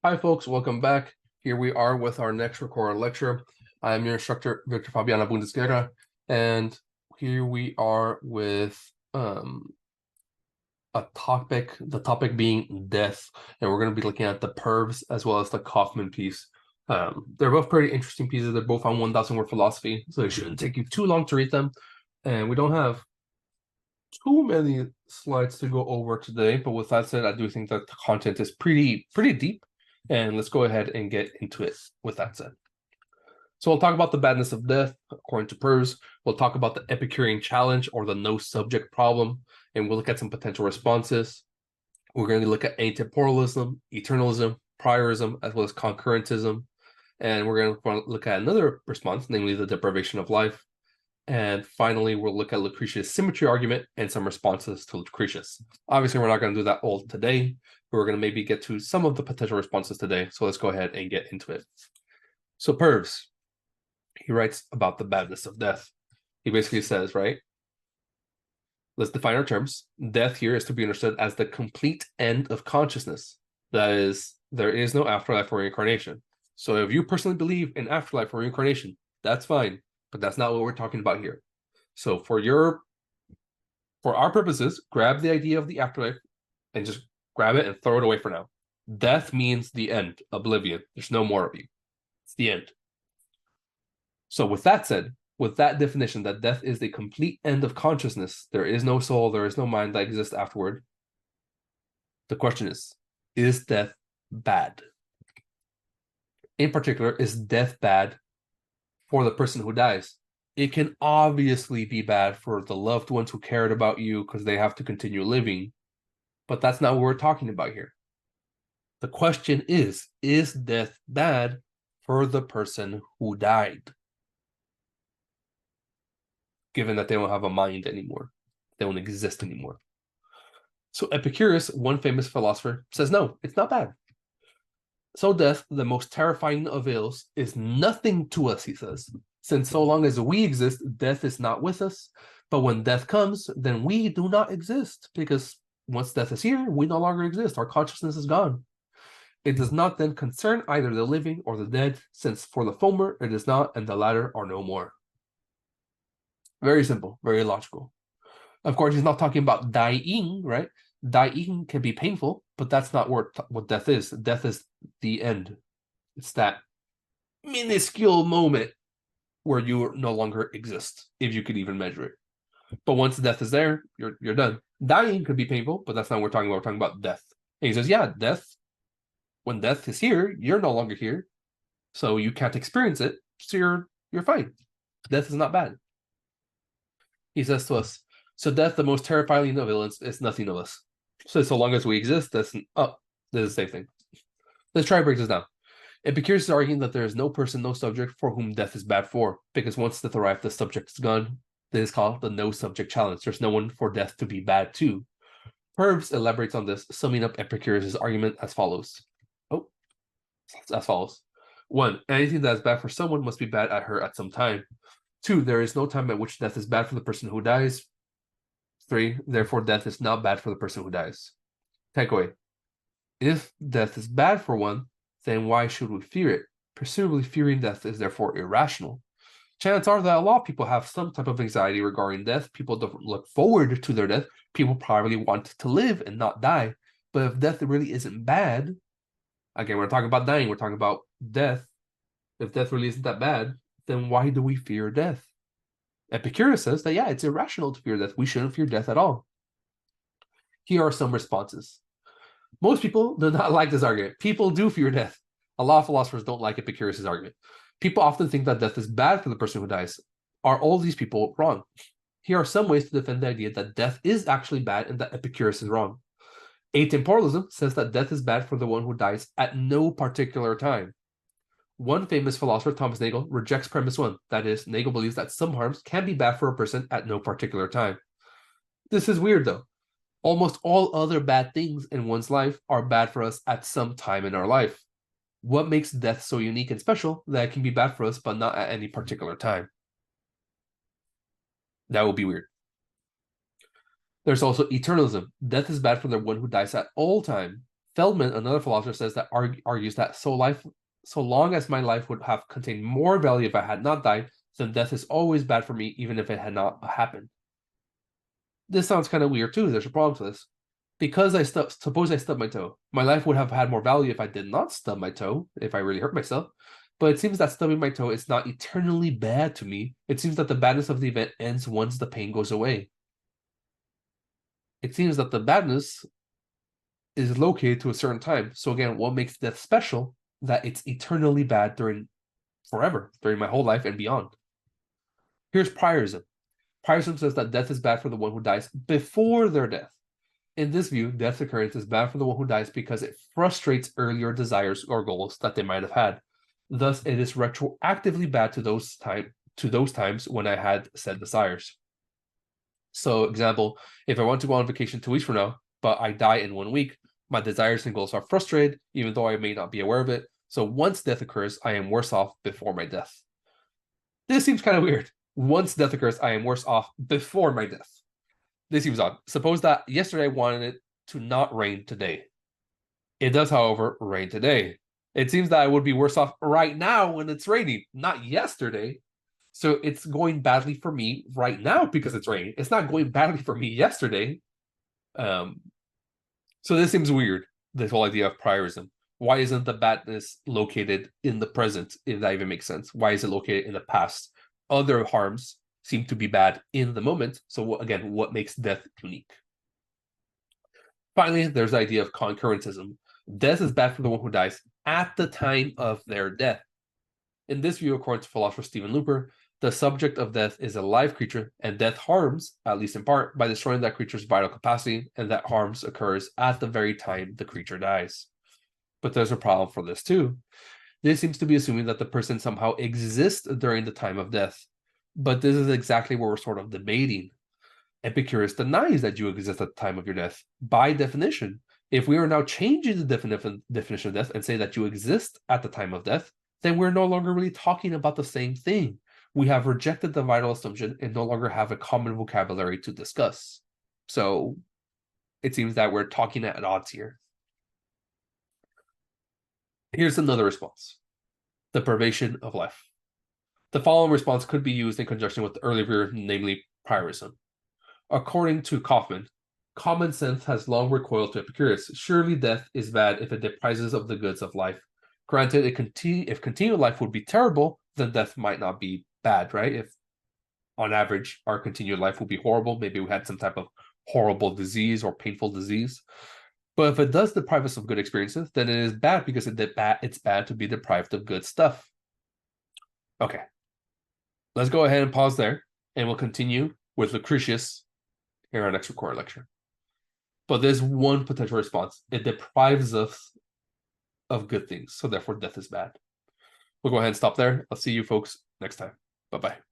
Hi, folks. Welcome back. Here we are with our next recorded lecture. I'm your instructor, Victor Fabiana Bundesguerra, and here we are with a topic, the topic being death, and we're going to be looking at the Purves as well as the Kaufman piece. They're both pretty interesting pieces. They're both on 1,000-word philosophy, so it shouldn't take you too long to read them. And we don't have too many slides to go over today, but with that said, I do think that the content is pretty deep, and let's go ahead and get into it with that said. So we'll talk about the badness of death, according to Purves. We'll talk about the Epicurean challenge or the no subject problem, and we'll look at some potential responses. We're going to look at atemporalism, eternalism, priorism, as well as concurrentism, and we're going to look at another response, namely the deprivation of life. And finally, we'll look at Lucretius' symmetry argument and some responses to Lucretius. Obviously, we're not going to do that all today, but we're going to maybe get to some of the potential responses today. So let's go ahead and get into it. So Purves, he writes about the badness of death. He basically says, right? Let's define our terms. Death here is to be understood as the complete end of consciousness. That is, there is no afterlife or reincarnation. So if you personally believe in afterlife or reincarnation, that's fine. But that's not what we're talking about here. So for our purposes, grab the idea of the afterlife and just grab it and throw it away for now. Death means the end, oblivion. There's no more of you. It's the end. So with that said, with that definition that death is the complete end of consciousness, there is no soul, there is no mind that exists afterward. The question is death bad? In particular, is death bad for the person who dies? It can obviously be bad for the loved ones who cared about you because they have to continue living, but that's not what we're talking about here. The question is death bad for the person who died? Given that they don't have a mind anymore, they don't exist anymore. So Epicurus, one famous philosopher, says no, it's not bad. So death, the most terrifying of ills, is nothing to us, he says. Since so long as we exist, death is not with us. But when death comes, then we do not exist, because once death is here, we no longer exist. Our consciousness is gone. It does not then concern either the living or the dead, since for the former it is not, and the latter are no more. Very simple, very logical. Of course, he's not talking about dying, right? Dying can be painful, but that's not what death is. Death is the end. It's that minuscule moment where you no longer exist, if you could even measure it. But once death is there, you're done. Dying could be painful, but that's not what we're talking about. We're talking about death. And he says, yeah, death, when death is here, you're no longer here. So you can't experience it. So you're fine. Death is not bad. He says to us, so death, the most terrifying of villains, is nothing of us. So long as we exist, this is the same thing. Let's try to break this down. Epicurus is arguing that there is no person, no subject for whom death is bad for, because once death arrives, the subject is gone. This is called the no subject challenge. There's no one for death to be bad to. Purves elaborates on this, summing up Epicurus' argument as follows. As follows. 1. Anything that is bad for someone must be bad at her at some time. 2. There is no time at which death is bad for the person who dies. 3. Therefore, death is not bad for the person who dies. Takeaway. If death is bad for one, then why should we fear it? Presumably, fearing death is therefore irrational. Chances are that a lot of people have some type of anxiety regarding death. People don't look forward to their death. People probably want to live and not die. But if death really isn't bad, again, we're talking about dying, we're talking about death. If death really isn't that bad, then why do we fear death? Epicurus says that, yeah, it's irrational to fear death. We shouldn't fear death at all. Here are some responses. Most people do not like this argument. People do fear death. A lot of philosophers don't like Epicurus' argument. People often think that death is bad for the person who dies. Are all these people wrong? Here are some ways to defend the idea that death is actually bad and that Epicurus is wrong. Atemporalism says that death is bad for the one who dies at no particular time. One famous philosopher, Thomas Nagel, rejects premise 1. That is, Nagel believes that some harms can be bad for a person at no particular time. This is weird, though. Almost all other bad things in one's life are bad for us at some time in our life. What makes death so unique and special that it can be bad for us, but not at any particular time? That would be weird. There's also eternalism. Death is bad for the one who dies at all time. Feldman, another philosopher, says that argues that so long as my life would have contained more value if I had not died, then death is always bad for me, even if it had not happened. This sounds kind of weird too. There's a problem to this. Because suppose I stubbed my toe. My life would have had more value if I did not stub my toe, if I really hurt myself. But it seems that stubbing my toe is not eternally bad to me. It seems that the badness of the event ends once the pain goes away. It seems that the badness is located to a certain time. So again, what makes death special? That it's eternally bad during my whole life and beyond. Here's priorism. Priorism says that death is bad for the one who dies before their death. In this view, death's occurrence is bad for the one who dies because it frustrates earlier desires or goals that they might have had. Thus, it is retroactively bad to those times when I had said desires. So, example, if I want to go on vacation 2 weeks from now, but I die in 1 week, my desires and goals are frustrated, even though I may not be aware of it. So once death occurs, I am worse off before my death. This seems kind of weird. Once death occurs, I am worse off before my death. This seems odd. Suppose that yesterday I wanted it to not rain today. It does, however, rain today. It seems that I would be worse off right now when it's raining, not yesterday. So it's going badly for me right now because it's raining. It's not going badly for me yesterday. So this seems weird, this whole idea of priorism. Why isn't the badness located in the present, if that even makes sense? Why is it located in the past? Other harms seem to be bad in the moment. So again, what makes death unique? Finally, there's the idea of concurrentism. Death is bad for the one who dies at the time of their death. In this view, according to philosopher Stephen Looper, the subject of death is a live creature, and death harms, at least in part, by destroying that creature's vital capacity, and that harms occurs at the very time the creature dies. But there's a problem for this too. This seems to be assuming that the person somehow exists during the time of death. But this is exactly what we're sort of debating. Epicurus denies that you exist at the time of your death. By definition, if we are now changing the definition of death and say that you exist at the time of death, then we're no longer really talking about the same thing. We have rejected the vital assumption and no longer have a common vocabulary to discuss. So it seems that we're talking at odds here. Here's another response. The privation of life. The following response could be used in conjunction with the earlier, namely priorism. According to Kaufman, common sense has long recoiled to Epicurus. Surely death is bad if it deprives us of the goods of life. Granted, if continued life would be terrible, then death might not be bad, right? If on average our continued life would be horrible, maybe we had some type of horrible disease or painful disease. But if it does deprive us of good experiences, then it is bad because it's bad to be deprived of good stuff. Okay, let's go ahead and pause there, and we'll continue with Lucretius in our next recorded lecture. But there's one potential response. It deprives us of good things, so therefore death is bad. We'll go ahead and stop there. I'll see you folks next time. Bye-bye.